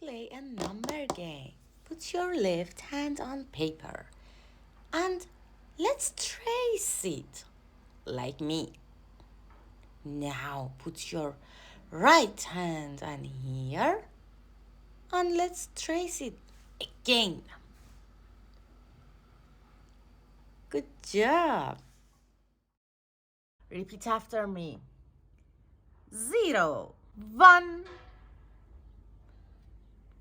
play a number game. Put your left hand on paper and let's trace it like me. Now put your right hand on here and let's trace it again. Good job. Repeat after me. 0, 1,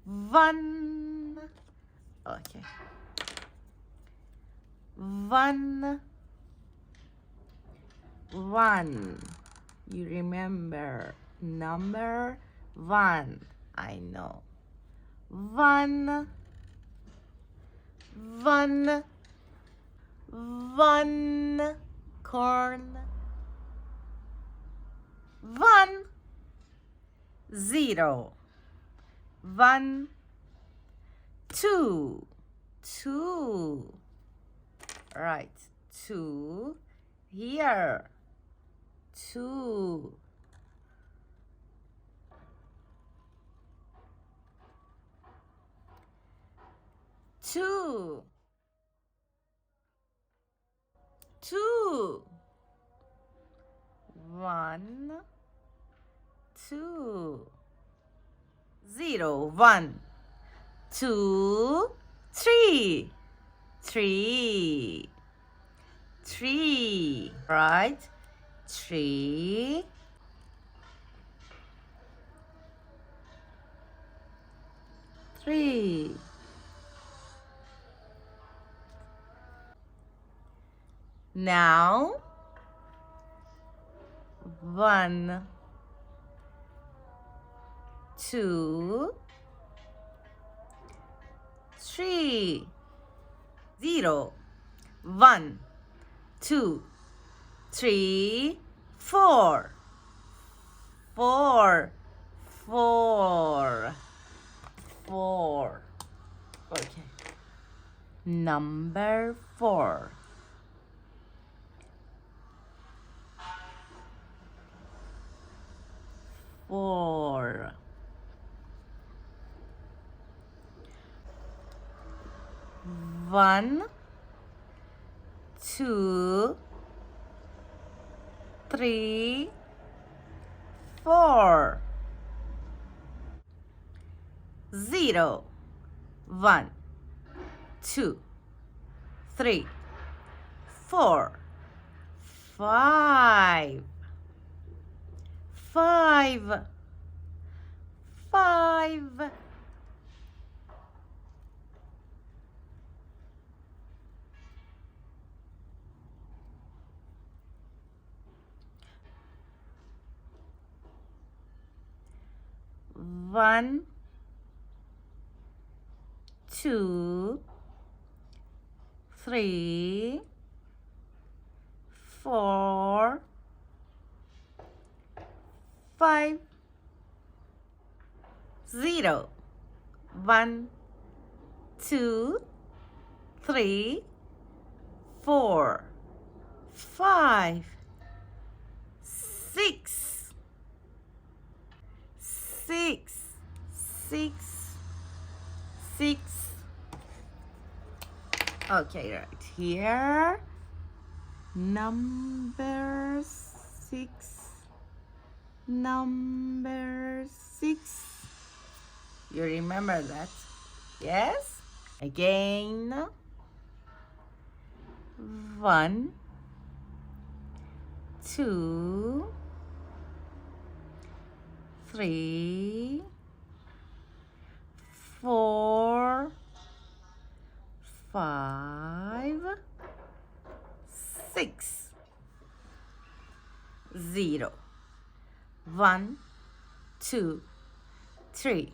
1. Okay. 1, 1. You remember number 1. I know. 1, 1, 1. Corn. 1, 0, 1, 2, 2. Right, 2 here. 2. 2. 2. 1, 2. 0, 1, 2, 3. 3. 3. Right? 3. 3. Now 1, 2, 3. 0, 1, 2, 3, 4. 4. 4. 4. Okay. Number 4. 4. 1, 2, 3, 4. 0, 1, 2, 3, 4. 5. 5. 5. 1, 2, 3, 4, 5. 0, 1, 2, 3, 4, 5. 6. 6. 6. 6. Okay, right here. Number 6. Number 6. You remember that? Yes? Again. 1, 2, 3, 4, 5, 6. 0, 1, 2, 3,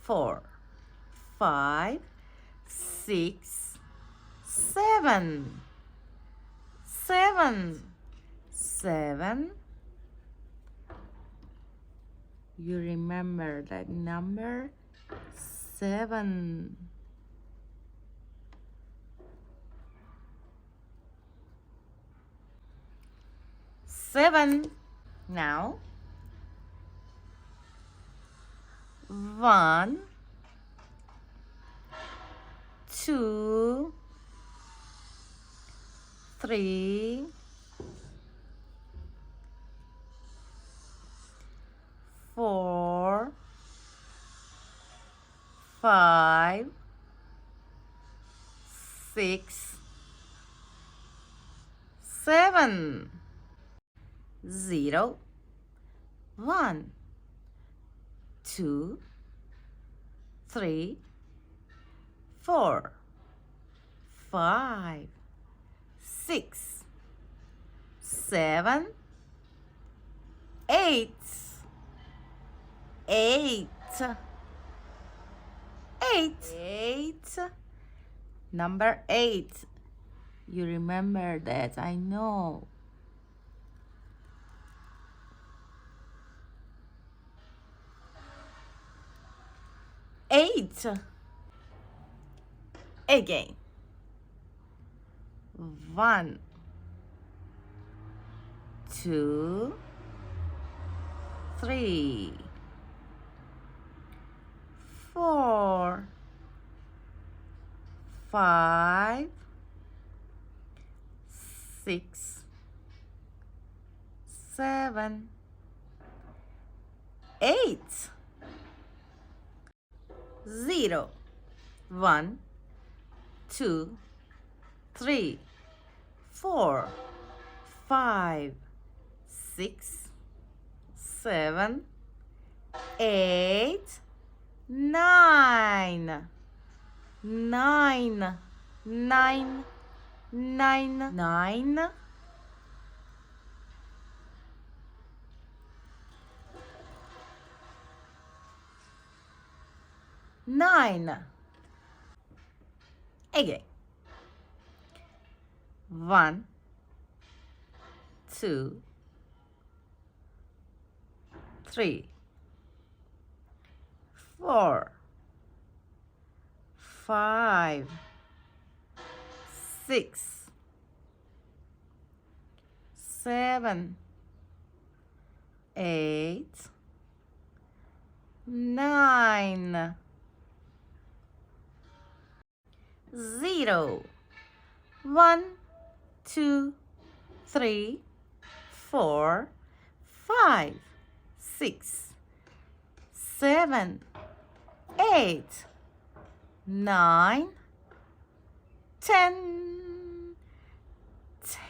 4, 5, 6, 7. 7. 7. You remember that number? 7. 7. Now 1, 2, 3, 4, 5, 6, 7, 0, 1, 2, 3, 4, 5, 6, 7, 8, 8, 8, 8, number 8. You remember that, I know. 8. Again. 1, 2, 3, 4, 5, 6, 7, 8, 0, 1, 2, 3, 4, 5, 6, 7, 8, 9, 9, 9, 9, 9, 9. Again. 1, 2, 3, 4, 5, 6, 7, 8, 9, 0, 1, 2, 3, 4, 5, 6, 7, 8, 9, 10,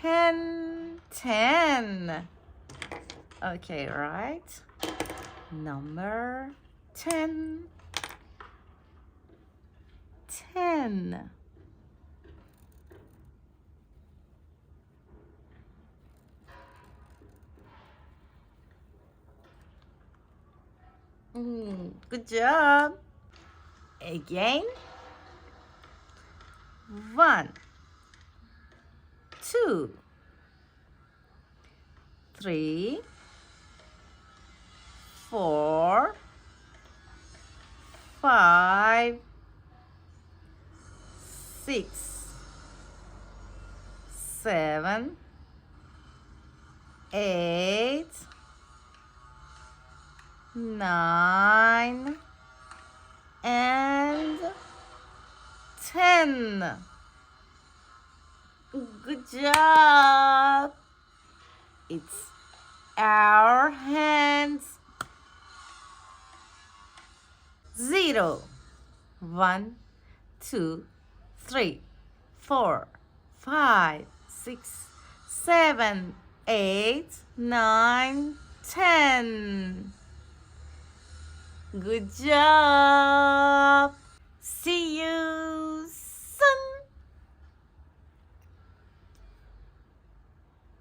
10, 10. Okay, right? Number 10, 10. Good job. Again. 1, 2, 3, 4, 5, 6, 7, 8, 9, and 10. Good job. It's our hands. 0, 1, 2, 3, 4, 5, 6, 7, 8, 9, 10. Good job. See you.